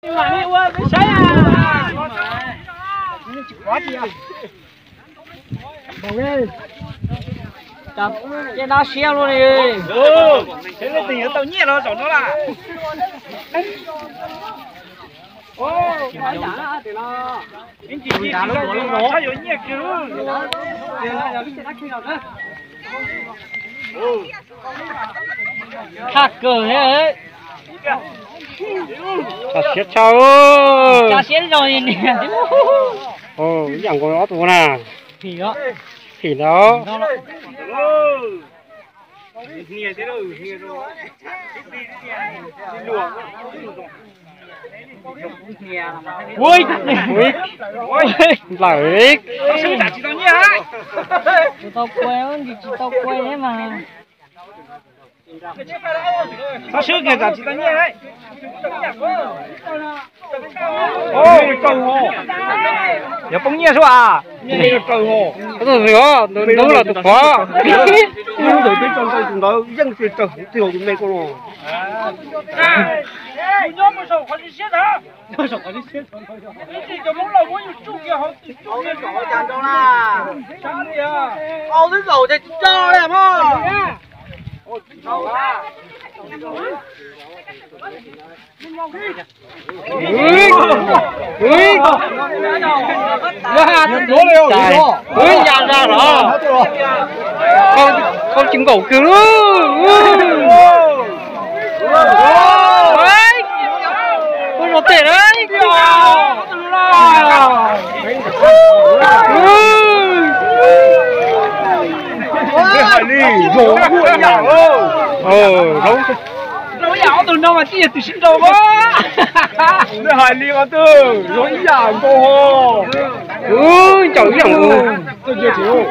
mà đi qua cái sấy à. Quá gì à. Bầu ơi. Tập cái nó xeo luôn đi. Ừ. Thế cái tình tao nhẹ nó nó là. Ô, cái giả đó thì nó. Anh chị nó nó có nhẹ chứ. Thì nó giờ cái khi nào nữa. Ừ. Khác cờ thế. Chả xiết sao Chả xiết rồi nè. ồ dạng của nó tụ nè Thì đó thì đó ui lợi tao quên thì chỉ tao quên thế mà sao sướng nghe cả chị ta nghe đấy ôi cầu hồ giờ bóng nghe số à nghe cầu hồ có gì đó đúng là tụt khó nhưng rồi cái trong tay chúng nó dân thì trồng thì hồ chúng này con hồ nhóm một số họ đi xét hả một số họ đi xét cái cho lúc nào muốn chụp kia họ chụp kia họ chán cho là chán đi à ao thứ dầu thì cho em ha ra ra đó con trứng cổ cứ con nó tệ đấy cái hải ly rổ vui nhở đúng đâu dạo từ đâu mà chia từ sinh đâu quá cái hải ly mà tư rổ nhở cô hồ chẳng chẳng tôi chưa thiếu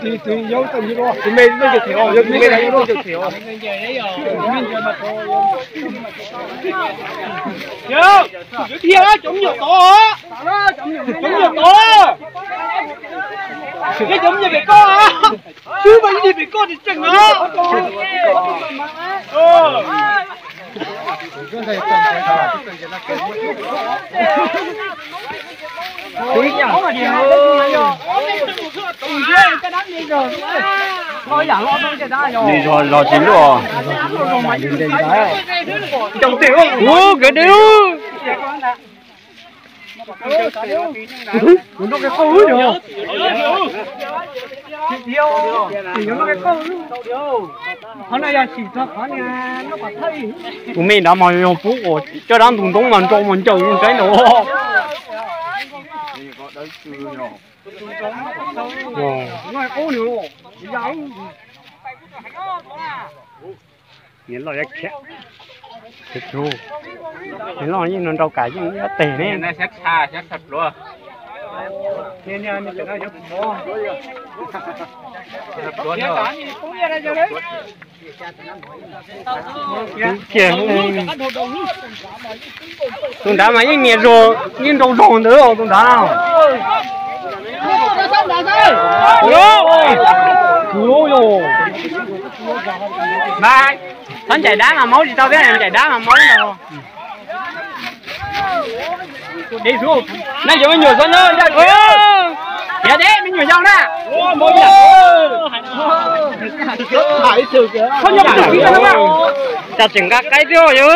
thì dấu tầm như đó thì mình tôi chưa thiếu rồi mình là tôi chưa thiếu nhớ thiệt á chống nhiều to chống nhiều to cái giống như bị co á chứ mà gì bị co thì chừng á Ui nhở đi rồi lò chín rồi trong tiểu cái điếu nó cái câu nữa nhở thiếu thì nó cái câu hôm nay là chỉ cho họ nhà nó có thấy của mình đã mà用服务cho đang同东们中文就用真的哦nó câu nữa giáo nhìn lại cái thịt chú nhìn lại như nó đâu cả những cái tệ này nó xét xa xét thật luôn nè nè mình phải nói cho bố luôn rồi kìa tôi đã mấy nghe rồi nhìn đâu rồi nữa rồi tôi đã nào cứu rồi ba hắn chạy đá mà máu thì tao biết là chạy đá mà máu đâu đi xuống này giờ mình nhổ xuống thôi kìa đấy mình nhổ xong nè mỗi hải sự kìa không nhóc được cái đâu chặt chừng các cái tiêu chứ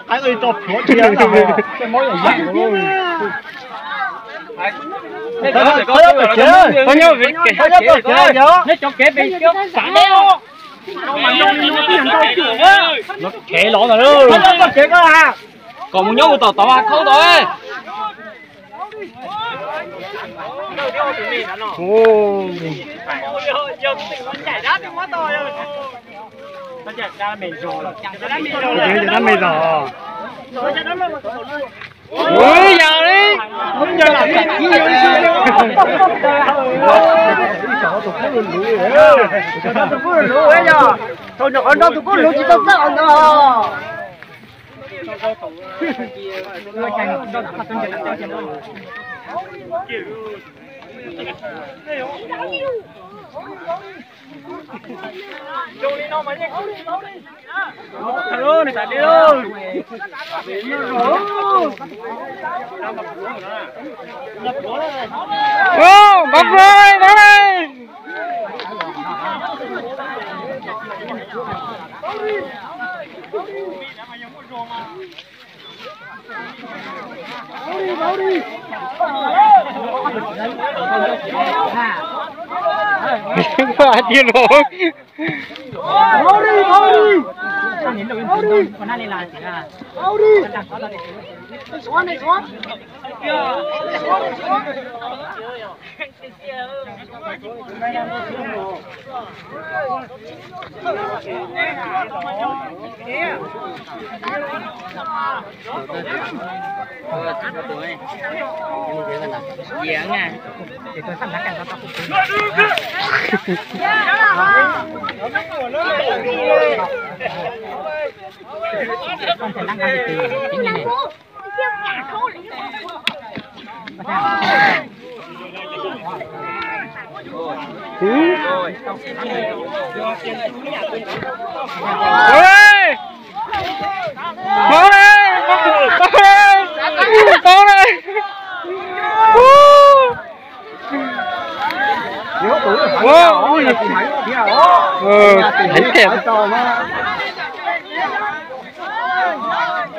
cái gì to phốt kia cái mỗi là dạng luôn có nhớ việc nó cho kế bị trước sẵn đấy nó kệ lỗ rồi đó nó kệ cơ à còn một nhớ tàu tàu không thôi ô chạy đá quá to rồi nó chạy ra mày rồi nó mày rồi ui giờ đi không giờ làm cái gì vậy tụi cô lũ ấy nhở thôi nhỏ con đó tụi cô lũ chỉ tao sợ nó Hello, này tại đi đâu? Ô, bắp rồi, bắp rồi. Quá điên rồi.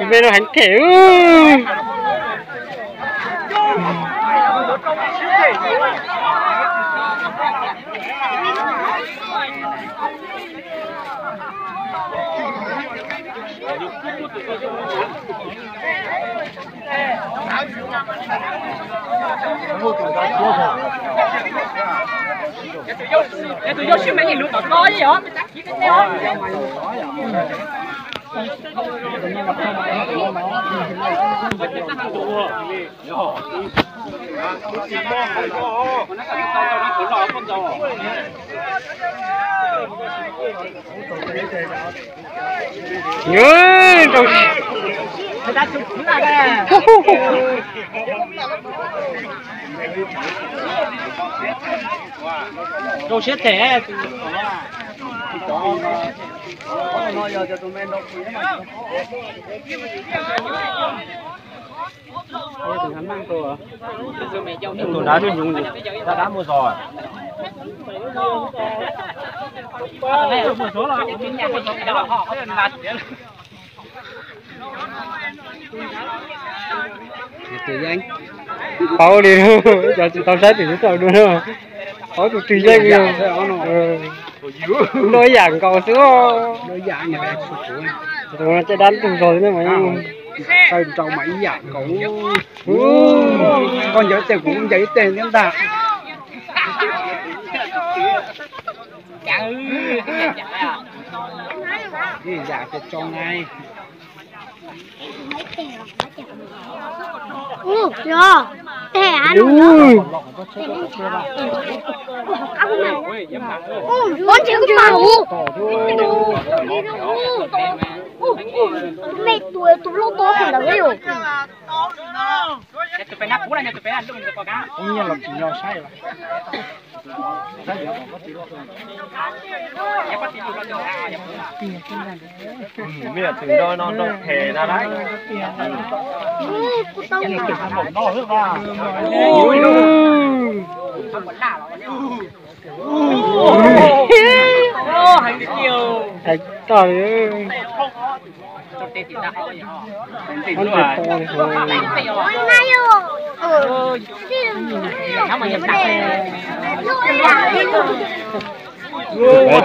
Bên nó hành kiểu tụi vô xíu mấy gì luôn có gì hả? Đồ chết thế. Tụi đã đi dùng gì? Ta đã mua rồi. Một số là tự danh bảo đi giờ tao sẽ tự tao luôn rồi có tụi tự danh nhiều nói dạng cầu sữa nói dạng nhà đẹp tụi nó chơi đánh từng rồi nữa mày cây trâu mấy dạng cậu con nhớ tiền cũng giấy tiền chúng ta cái giả thì cho ngay rồi thế à luôn con chịu cái màu mẹ tuổi tụi lô tô không đâu rồi tụi phải nắp cũ là tụi phải ăn luôn được cá cũng như là chỉ nhau sai rồi Bây giờ từ đó nó thề ra đấy. Nó rất là. hành được nhiều. Trời ơi.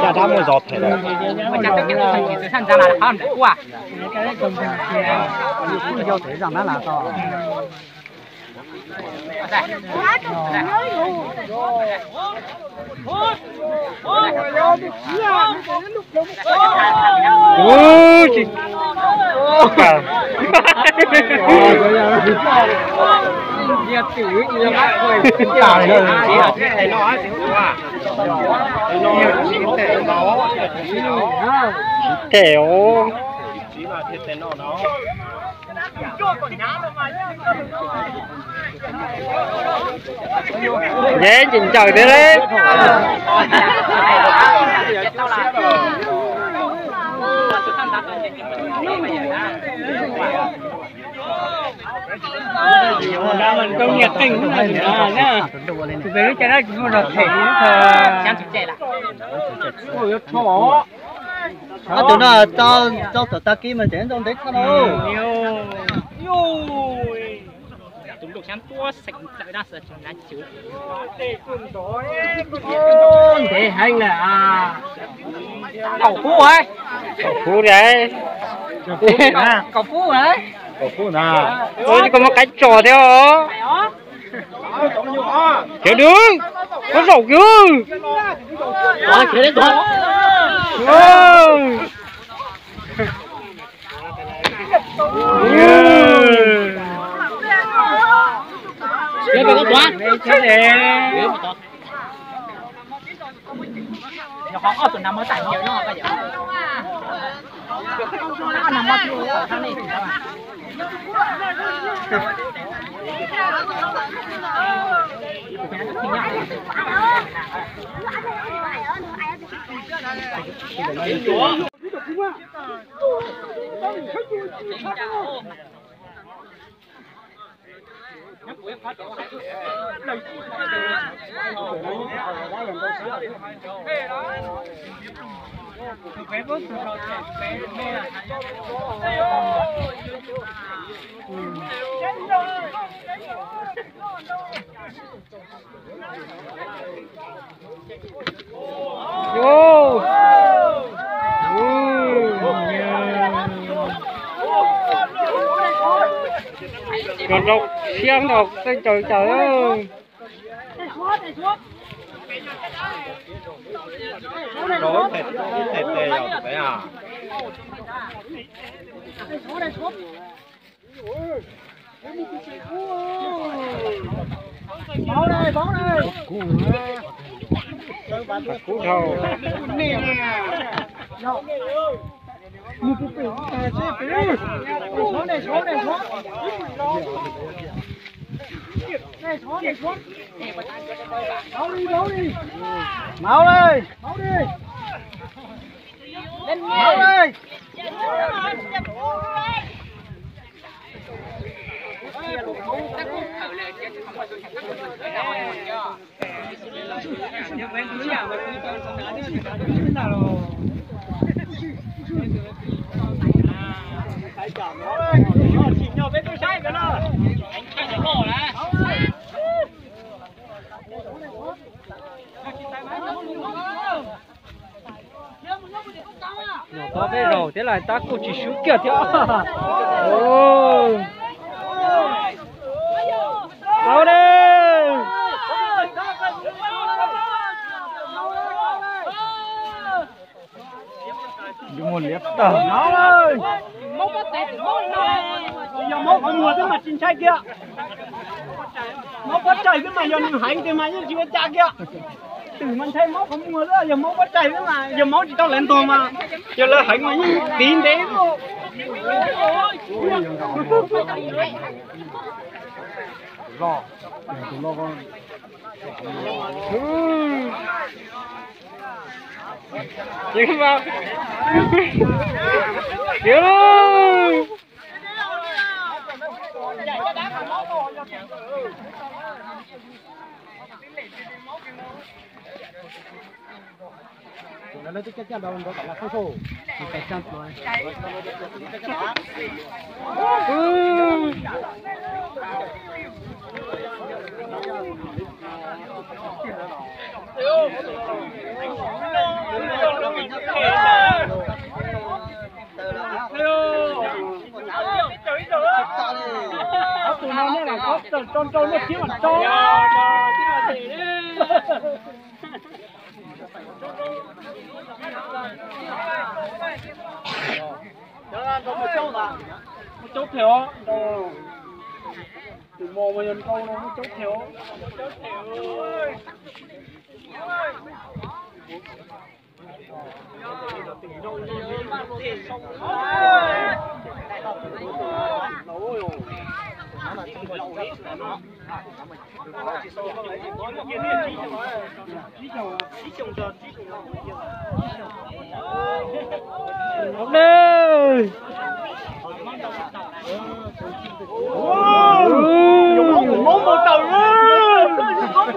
Cha đã mua giọt thế đấy. Thành ra là không được quá. Vô thể rằng nó là to. Ôi chị. Nhiều tử nhiều bác rồi. Tài rồi. Chỉ là cái nó xíu quá. Nó tệ nó. Kẹo. Chỉ là thiệt nó. dễ chỉnh trời thế đấy. Ra mình công nghiệp tỉnh cũng là nhá. Về cái này cũng là thể chẳng chụp chạy lại. Ôi thỏ. Tụi nó cho tụi ta kia mà chén trong đấy thôi đâu. Chúng được xem tua sạch tại đa sở chúng ta chữ. Thế hành là cậu phu ấy. Cậu phu đấy. Cậu phu đấy. Cậu phu nào? Ôi có một cái trò theo hả? Kéo đứng. Có sầu chứ. Đó, kéo đến đó. Đưa về cái toán. Họ có tụi nằm ở tại nhiều nó bây giờ. Nó nằm ở thang này. Còn đâu xiang đâu cái trời trời ơi. Đó thịt tê rồi phải à. Bó đây. Cú đầu. Máu đi. Lên máu đi. To thế rồi, thế là ta cũng chỉ xuống kia theo. Ôi. Đâu đây. Đừng muốn liếc tờ. Máu ơi. Giờ máu có mùa thế mà chín chay kia. Máu có chảy thế mà giờ mình hãy thế mà nhưng chưa cha kia. Từ mình thấy máu không mùa nữa, giờ máu có chảy thế mà giờ máu chỉ cho lên tuồng mà. Giờ là hãy mà như tín đấy luôn. Lo. Lo con. Chứ mà. Cứu. Nó lấy cái chân đầu nó cả là khô khô. Cái chân rồi. Tụi nó nữa là có tròn nó chiếu mà tròn. Một chốt theo từ mồ mà nhân câu nó một chốt theo Học đi. Món một tầng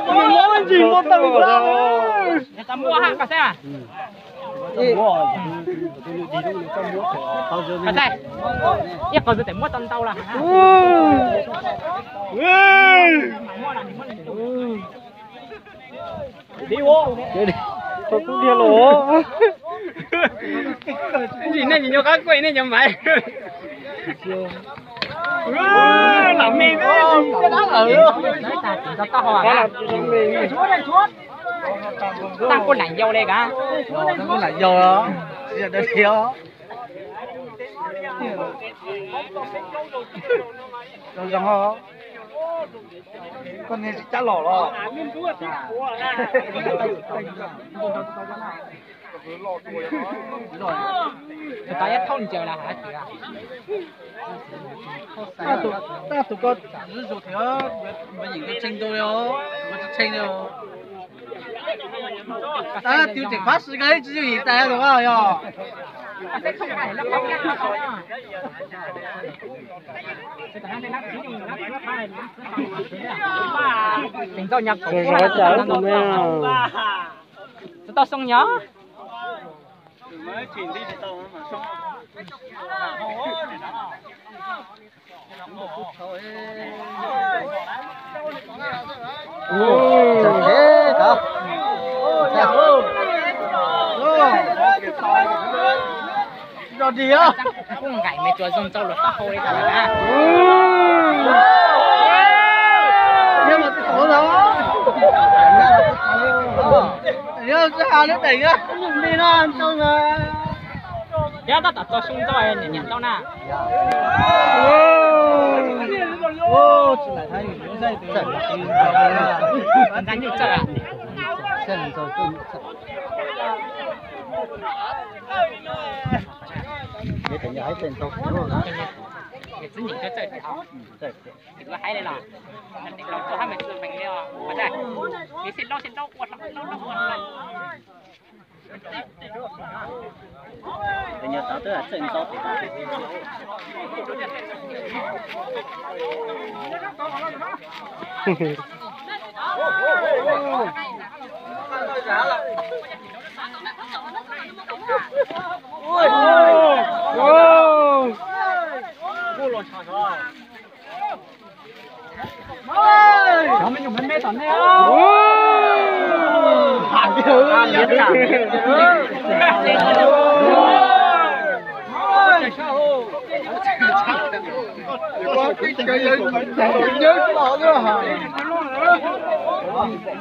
món gì một tầng ra người ta mua hả cả xe à cả xe一個就定摸燉兜啦đi vô tôi cũng đi lỗ cái gì này nhìn vô cá quay này nhầm vậy làm gì thế cái đó ở đấy ta chỉ cho tao à tăng con lạnh dâu đây cả tăng con lạnh dâu đó giờ đây thiếu rồi rằng hả con này chả lỏ rồi người ta nhất thông chờ là hả chị à ta tụi con giữ dù thiếu bây giờ cái tranh tôi đó cái tranh đâu ta tiêu chuẩn phát sự cái gì ta được không nhở mình tao nhập rồi rồi chở tụi mẹ tao xong nhớ mới chuyển đi thì tao mà xong chẳng thế cả rồi gì á cũng gãy mấy chuột dùng tao lột tao hồi cả là nhưng mà cái số đó nhớ cái hàng nó đẩy á dùng đi nó ăn xong rồi ya tao tao xong tao nhận nhận tao nè ô chỉ là thay những dây từ anh như chơi à xem rồi tôi cái nhà hay tên tôi cái chính những cái chơi thì học thì có hay đây làเราตัวให้มันคือแบบนี้อ่ะมาได้มีเส้นเล่าอวดcái nhà tao tức là chân tao thì nó mới dùng mấy tấn đấy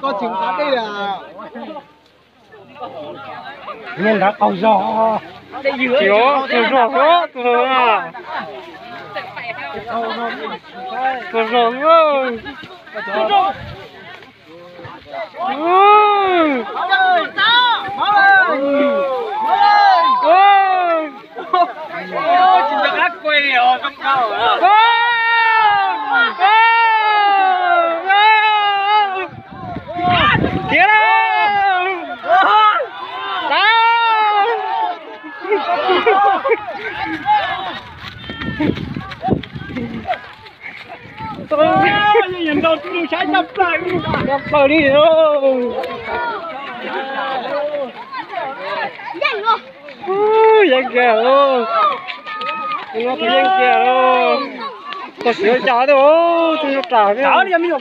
có chừng cá đây là nên đã cầu giò chiếu cầu giò đó tôi à cầu giò ơi chỉ là cá quay ở trong cao à kia tôi nhìn đâu tôi sai nhập lại đi đâu dân kìa luôn nó có dân kìa luôn có sửa chó đâu tôi nó trả đi làm gì được